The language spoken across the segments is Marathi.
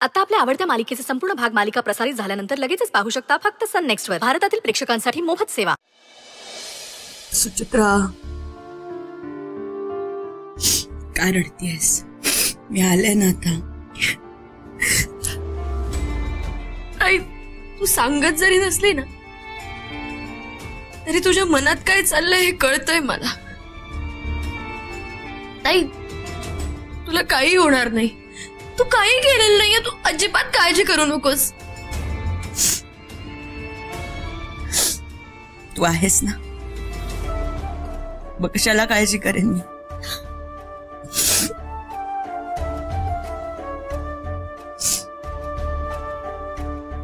आता आपल्या आवडत्या मालिकेचे संपूर्ण भाग मालिका प्रसारित झाल्यानंतर लगेचच पाहू शकता फक्त सन नेक्स्ट वर. भारतातील प्रेक्षकांसाठी मोफत सेवा. सुचित्रा, काय रडतीयस? मी आले ना आता. आई, तू सांगत जरी नसली ना तरी तुझ्या मनात काय चाललंय हे कळतंय मला. आई, तुला काही होणार नाही. तू काही केलेलं नाहीये. तू अजिबात काळजी करू नकोस. तू आहेस ना, मग कशाला काळजी करेन मी.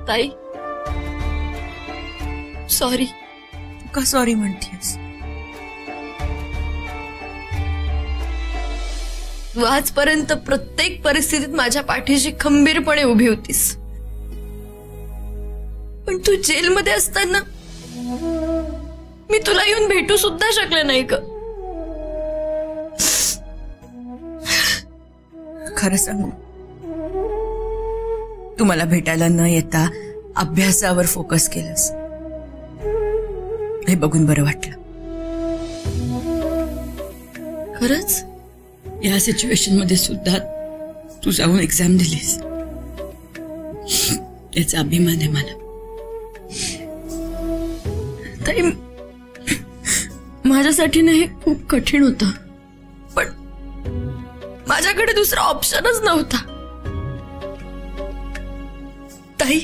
ताई, सॉरी. तू का सॉरी म्हणतेस? तू आजपर्यंत प्रत्येक परिस्थितीत माझ्या पाठीशी खंबीरपणे उभी होतीस, पण तू जेलमध्ये असताना मी तुला येऊन भेटू सुद्धा शकले नाही ग. खरं सांगू, तू मला भेटायला न येता अभ्यासावर फोकस केलंस, हे बघून बरं वाटलं. खरंच या सिच्युएशन मध्ये सुद्धा तू जाऊन एक्झाम दिलीस, याचा अभिमान आहे मला. ताई, माझ्यासाठी ना हे खूप कठीण होतं, पण माझ्याकडे दुसरा ऑप्शनच नव्हता. ताई,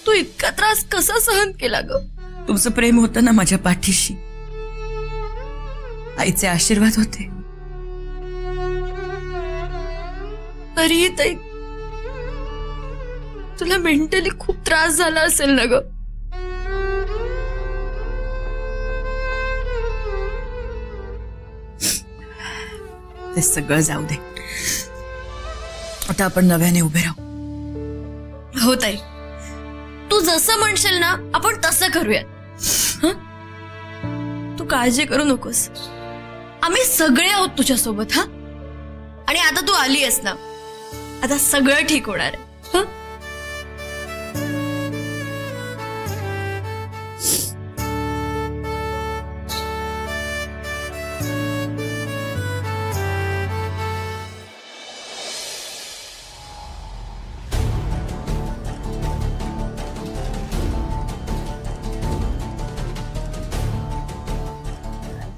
तू इतका त्रास कसा सहन केला ग? तुमचं प्रेम होतं ना माझ्या पाठीशी, आईचे आशीर्वाद होते. तरीही ताई, तुला मेंटली खूप त्रास झाला असेल ना ग? ते सगळं जाऊ दे, आता आपण नव्याने उभे राहू. हो ताई, तू जसं म्हणशील ना आपण तसं करूया. तू काळजी करू नकोस, आम्ही सगळे आहोत तुझ्यासोबत. हा, आणि आता तू आली आहेस ना, आता सगळं ठीक होणार आहे.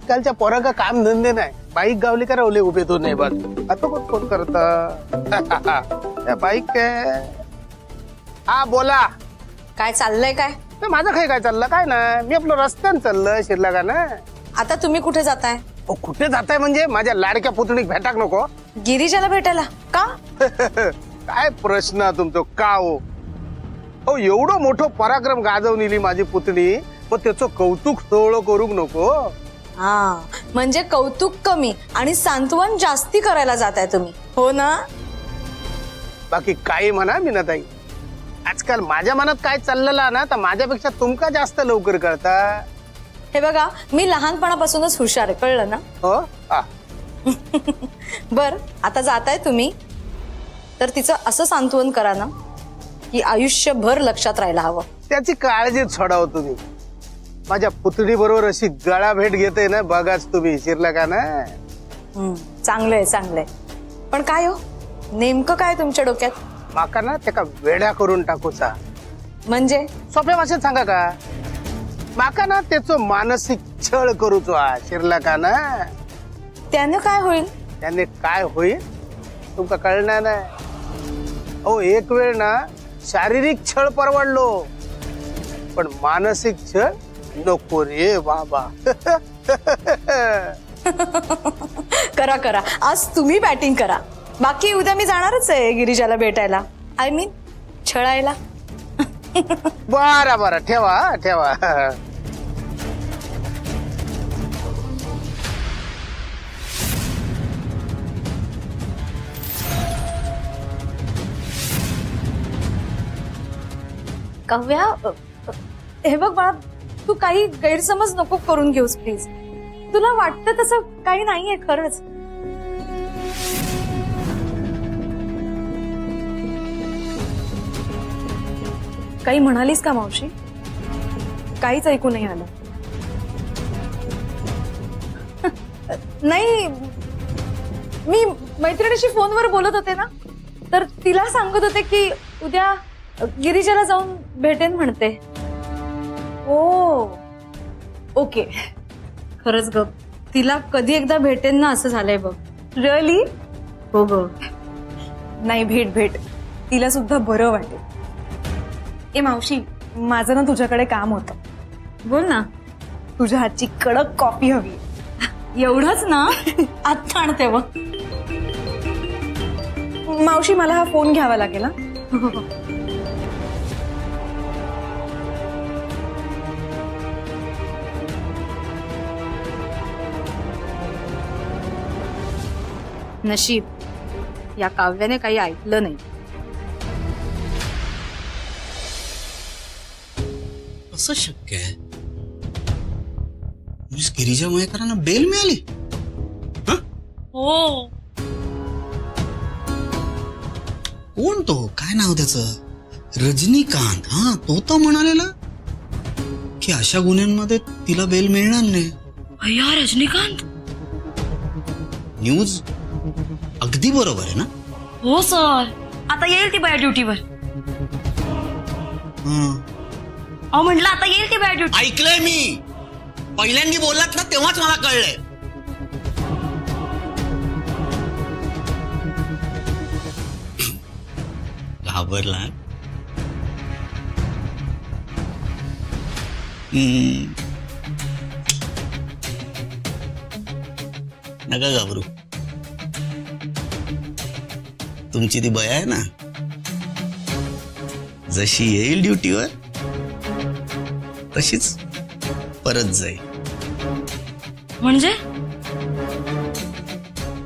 आजकालच्या पोरांना काम धंदे नाही. बाईक गावली का रावले उभे तो नाही बघ. आता कोण फोन करता बाईक काय? हा बोला. काय चाललंय? काय माझं काय चाललं काय ना, मी आपलं रस्त्यानं चाललं शिरला का ना. आता तुम्ही कुठे जाताय? कुठे जाताय म्हणजे माझ्या लाडक्या पुतणीक भेटाक नको? गिरीजाला भेटायला का? काय प्रश्न तुमचं का हो? एवढं मोठं पराक्रम गाजवून इली माझी पुतणी, पण त्याचं कौतुक सोहळं करूक नको? हा, म्हणजे कौतुक कमी आणि सांत्वन जास्ती करायला जाताय तुम्ही, हो ना? बाकी काही म्हणा मीनाताई, आजकाल माझ्या मनात काय चाललेला ना, तर माझ्यापेक्षा तुमका जास्त लवकर कळता. हे बघा, मी लहानपणापासूनच हुशार आहे, कळलं ना? हो. बर, आता जाताय तुम्ही तर तिचं असं सांत्वन करा ना की आयुष्यभर लक्षात राहायला हवं. त्याची काळजी सोडाव तुम्ही. माझ्या पुतणी बरोबर अशी गळा भेट घेते ना, बघाच तुम्ही शिरला का ना. चांगलंय चांगलंय, पण काय हो नेमकं काय तुमच्या डोक्यात? माका ना त्याका वेड्या करून टाकूचा. म्हणजे सोप्या भाषेत सांगा का, माका ना त्याचं मानसिक छळ करूचो शिरला का ना. त्याने काय होईल? त्याने काय होईल तुमका कळणार नाही. अहो, एक वेळ ना शारीरिक छळ परवडलो, पण मानसिक छळ नको रे बाबा. करा करा, आज तुम्ही बॅटिंग करा. बाकी उद्या मी जाणारच आहे गिरिजाला भेटायला, आय मीन छळायला. बरं बरं, ठेवा ठेवा. कव्या, हे बघ बाळा, तू काही गैरसमज नको करून घेऊस प्लीज. तुला वाटतं तसं काही नाहीये खरंच. काही म्हणालीस का मावशी? काहीच ऐकू नाही आलं. नाही, मी मैत्रिणीशी फोनवर बोलत होते ना, तर तिला सांगत होते की उद्या गिरिजाला जाऊन भेटेन म्हणते. ओ ओके. खरंच ग, तिला कधी एकदा भेटेन ना असं झालंय बघ. रिअली? हो ग. नाही, भेट भेट, तिला सुद्धा बरं वाटेल. ए मावशी, माझं ना तुझ्याकडे काम होतं. बोल ना. तुझ्या हातची कडक कॉफी हवी. एवढंच ना? आत्ता आणते बघ. मावशी, मला हा फोन घ्यावा लागेल. नशीब या काव्याने काही ऐकलं नाही. कसं शक्य आहे? मिस गिरिजा मयेकरांना बेल मिळाली? हो. कोण तो? काय नाव त्याचं? रजनीकांत. हा, तो तर म्हणालेला की अशा गुन्ह्यांमध्ये तिला बेल मिळणार नाही. अय्या, रजनीकांत? न्यूज अगदी बरोबर आहे ना? हो सर. आता येईल ती बाया ड्युटीवर. अहो, म्हटलं आता येईल ती बाया ड्युटी. ऐकलंय मी. पहिल्यांदा बोललात ना तेव्हाच मला कळलंय. घाबरला? नका घाबरू. तुमची ती बया आहे ना, जशी येईल ड्युटीवर तशीच परत जाईल. म्हणजे?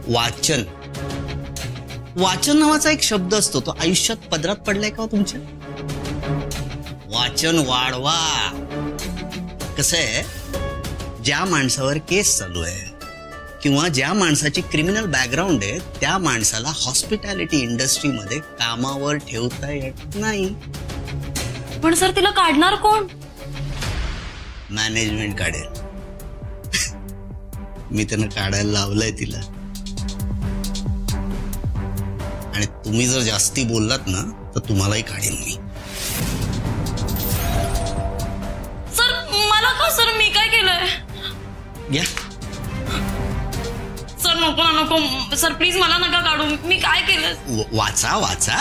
वाचन. वाचन नावाचा एक शब्द असतो, तो आयुष्यात पदरात पडलाय का तुमच्या? वाचन वाढवा. कसं आहे, ज्या माणसावर केस चालू आहे किंवा ज्या माणसाची क्रिमिनल बॅकग्राऊंड आहे, त्या माणसाला हॉस्पिटॅलिटी इंडस्ट्रीमध्ये कामावर ठेवता येत नाही. पण सर, तिला काढणार कोण? मॅनेजमेंट काढेल. मी त्यांना काढायला लावलंय तिला. आणि तुम्ही जर जास्ती बोललात ना तर तुम्हालाही काढेन मी. सर, मला का? सर, मी काय केलंय? घ्या. सर, नको ना, नको. सर, प्लीज मला नका काढू. मी काय केलं? वाचा वाचा.